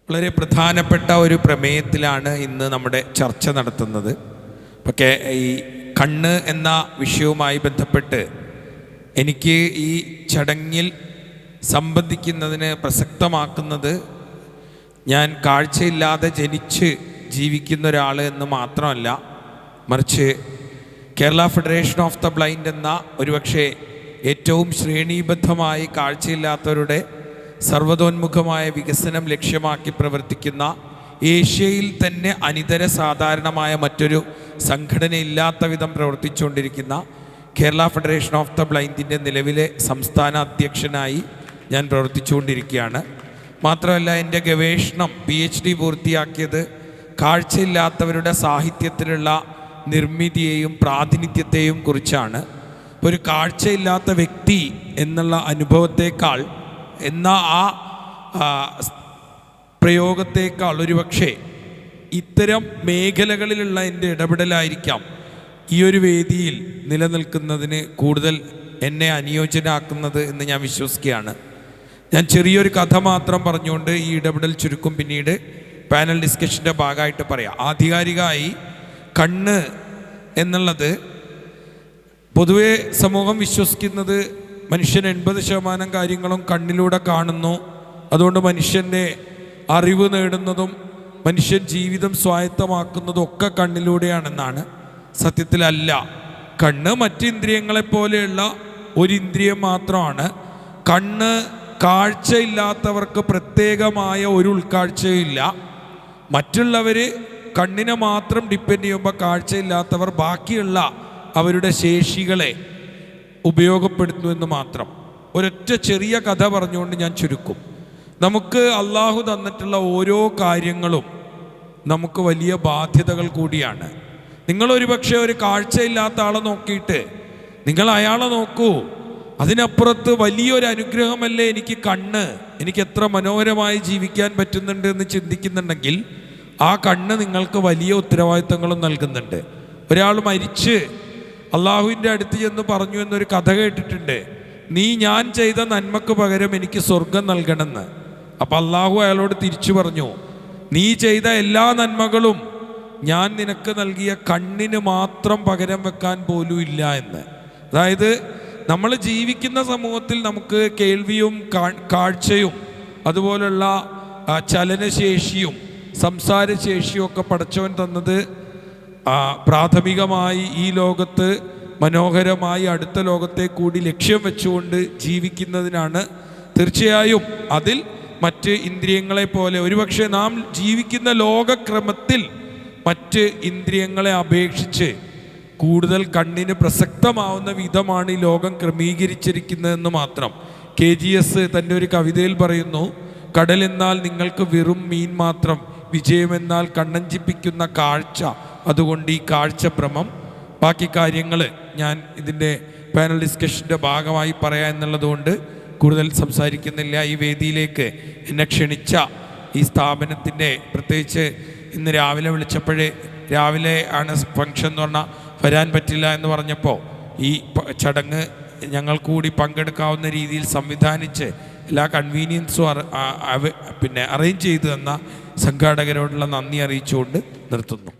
വളരെ പ്രധാനപ്പെട്ട ഒരു പ്രമേയത്തിലാണ് ഇന്ന് നമ്മുടെ ചർച്ച നടത്തുന്നത്. പക്ഷേ ഈ കണ്ണ് എന്ന വിഷയവുമായി ബന്ധപ്പെട്ട് എനിക്ക് ഈ ചടങ്ങിൽ സംബന്ധിക്കുന്നതിന് പ്രസക്തമാക്കുന്നത് ഞാൻ കാഴ്ചയില്ലാതെ ജനിച്ച് ജീവിക്കുന്ന ഒരാൾ എന്ന് മാത്രമല്ല, മറിച്ച് Kerala federation of the blind എന്ന ഒരുപക്ഷെ ഏറ്റവും ശ്രേണീബദ്ധമായി കാഴ്ചയില്ലാത്തവരുടെ സർവ്വതോന്മുഖമായ വികസനം ലക്ഷ്യമാക്കി പ്രവർത്തിക്കുന്ന, ഏഷ്യയിൽ തന്നെ അനിതര സാധാരണമായ മറ്റൊരു സംഘടനയില്ലാത്ത വിധം പ്രവർത്തിച്ചുകൊണ്ടിരിക്കുന്ന കേരള ഫെഡറേഷൻ ഓഫ് ദ ബ്ലൈൻഡിൻ്റെ നിലവിലെ സംസ്ഥാന അധ്യക്ഷനായി ഞാൻ പ്രവർത്തിച്ചുകൊണ്ടിരിക്കുകയാണ്. മാത്രമല്ല, എൻ്റെ ഗവേഷണം PhD പൂർത്തിയാക്കിയത് കാഴ്ചയില്ലാത്തവരുടെ സാഹിത്യത്തിലുള്ള നിർമ്മിതിയെയും പ്രാതിനിധ്യത്തെയും കുറിച്ചാണ്. ഒരു കാഴ്ചയില്ലാത്ത വ്യക്തി എന്നുള്ള അനുഭവത്തേക്കാൾ എന്ന ആ പ്രയോഗത്തേക്കാൾ ഒരുപക്ഷെ ഇത്തരം മേഖലകളിലുള്ള എൻ്റെ ഇടപെടലായിരിക്കാം ഈ ഒരു വേദിയിൽ നിലനിൽക്കുന്നതിന് കൂടുതൽ എന്നെ അനുയോജ്യനാക്കുന്നത് എന്ന് ഞാൻ വിശ്വസിക്കുകയാണ്. ഞാൻ ചെറിയൊരു കഥ മാത്രം പറഞ്ഞുകൊണ്ട് ഈ ഇടപെടൽ ചുരുക്കും പിന്നീട് പാനൽ ഡിസ്കഷൻ്റെ ഭാഗമായിട്ട് പറയാം. ആധികാരികമായി കണ്ണ് എന്നുള്ളത് പൊതുവെ സമൂഹം വിശ്വസിക്കുന്നത് മനുഷ്യൻ 80% കാര്യങ്ങളും കണ്ണിലൂടെ കാണുന്നു, അതുകൊണ്ട് മനുഷ്യൻ്റെ അറിവ് നേടുന്നതും മനുഷ്യൻ ജീവിതം സ്വായത്തമാക്കുന്നതും ഒക്കെ കണ്ണിലൂടെയാണെന്നാണ്. സത്യത്തിലല്ല. കണ്ണ് മറ്റ് ഇന്ദ്രിയങ്ങളെപ്പോലെയുള്ള ഒരു ഇന്ദ്രിയം മാത്രമാണ്. കണ്ണ് കാഴ്ചയില്ലാത്തവർക്ക് പ്രത്യേകമായ ഒരു ഉൾക്കാഴ്ചയില്ല. മറ്റുള്ളവർ കണ്ണിനെ മാത്രം ഡിപ്പെൻഡ് ചെയ്യുമ്പോൾ കാഴ്ചയില്ലാത്തവർ ബാക്കിയുള്ള അവരുടെ ശേഷികളെ ഉപയോഗപ്പെടുത്തുന്നു എന്ന് മാത്രം. ഒരൊറ്റ ചെറിയ കഥ പറഞ്ഞുകൊണ്ട് ഞാൻ ചുരുക്കും. നമുക്ക് അള്ളാഹു തന്നിട്ടുള്ള ഓരോ കാര്യങ്ങളും നമുക്ക് വലിയ ബാധ്യതകൾ കൂടിയാണ്. നിങ്ങളൊരു പക്ഷേ ഒരു കാഴ്ചയില്ലാത്ത ആളെ നോക്കിയിട്ട് നിങ്ങൾ അയാളെ നോക്കൂ, അതിനപ്പുറത്ത് വലിയൊരു അനുഗ്രഹമല്ലേ എനിക്ക് കണ്ണ്, എനിക്ക് എത്ര മനോഹരമായി ജീവിക്കാൻ പറ്റുന്നുണ്ട് എന്ന് ചിന്തിക്കുന്നുണ്ടെങ്കിൽ ആ കണ്ണ് നിങ്ങൾക്ക് വലിയ ഉത്തരവാദിത്തങ്ങളും നൽകുന്നുണ്ട്. ഒരാൾ മരിച്ച് അള്ളാഹുവിൻ്റെ അടുത്ത് ചെന്ന് പറഞ്ഞു എന്നൊരു കഥ കേട്ടിട്ടുണ്ട്, നീ ഞാൻ ചെയ്ത നന്മക്ക് പകരം എനിക്ക് സ്വർഗം നൽകണമെന്ന്. അപ്പം അള്ളാഹു അയാളോട് തിരിച്ചു പറഞ്ഞു, നീ ചെയ്ത എല്ലാ നന്മകളും ഞാൻ നിനക്ക് നൽകിയ കണ്ണിന് മാത്രം പകരം വെക്കാൻ പോലും ഇല്ല എന്ന്. അതായത് നമ്മൾ ജീവിക്കുന്ന സമൂഹത്തിൽ നമുക്ക് കേൾവിയും കാഴ്ചയും അതുപോലുള്ള ചലനശേഷിയും സംസാരശേഷിയും ഒക്കെ പടച്ചവൻ തന്നത് പ്രാഥമികമായി ഈ ലോകത്ത് മനോഹരമായി അടുത്ത ലോകത്തെ കൂടി ലക്ഷ്യം വെച്ചുകൊണ്ട് ജീവിക്കുന്നതിനാണ്. തീർച്ചയായും അതിൽ മറ്റ് ഇന്ദ്രിയങ്ങളെ പോലെ ഒരുപക്ഷെ നാം ജീവിക്കുന്ന ലോകക്രമത്തിൽ മറ്റ് ഇന്ദ്രിയങ്ങളെ അപേക്ഷിച്ച് കൂടുതൽ കണ്ണിന് പ്രസക്തമാവുന്ന വിധമാണ് ഈ ലോകം ക്രമീകരിച്ചിരിക്കുന്നതെന്ന് മാത്രം. KGS തൻ്റെ ഒരു കവിതയിൽ പറയുന്നു, കടലെന്നാൽ നിങ്ങൾക്ക് വെറും മീൻ മാത്രം, വിജയമെന്നാൽ കണ്ണഞ്ചിപ്പിക്കുന്ന കാഴ്ച, അതുകൊണ്ട് ഈ കാഴ്ചഭ്രമം. ബാക്കി കാര്യങ്ങൾ ഞാൻ ഇതിൻ്റെ പാനൽ ഡിസ്കഷൻ്റെ ഭാഗമായി പറയാം എന്നുള്ളതുകൊണ്ട് കൂടുതൽ സംസാരിക്കുന്നില്ല. ഈ വേദിയിലേക്ക് എന്നെ ക്ഷണിച്ച ഈ സ്ഥാപനത്തിൻ്റെ, പ്രത്യേകിച്ച് ഇന്ന് രാവിലെ വിളിച്ചപ്പോഴേ, രാവിലെ ആണ് ഫംഗ്ഷൻ എന്ന് പറഞ്ഞാൽ വരാൻ പറ്റില്ല എന്ന് പറഞ്ഞപ്പോൾ ഈ ചടങ്ങ് ഞങ്ങൾ കൂടി പങ്കെടുക്കാവുന്ന രീതിയിൽ സംവിധാനിച്ച് എല്ലാ കൺവീനിയൻസും അറേഞ്ച് ചെയ്തു തന്ന സംഘാടകരോടുള്ള നന്ദി അറിയിച്ചുകൊണ്ട് നിർത്തുന്നു.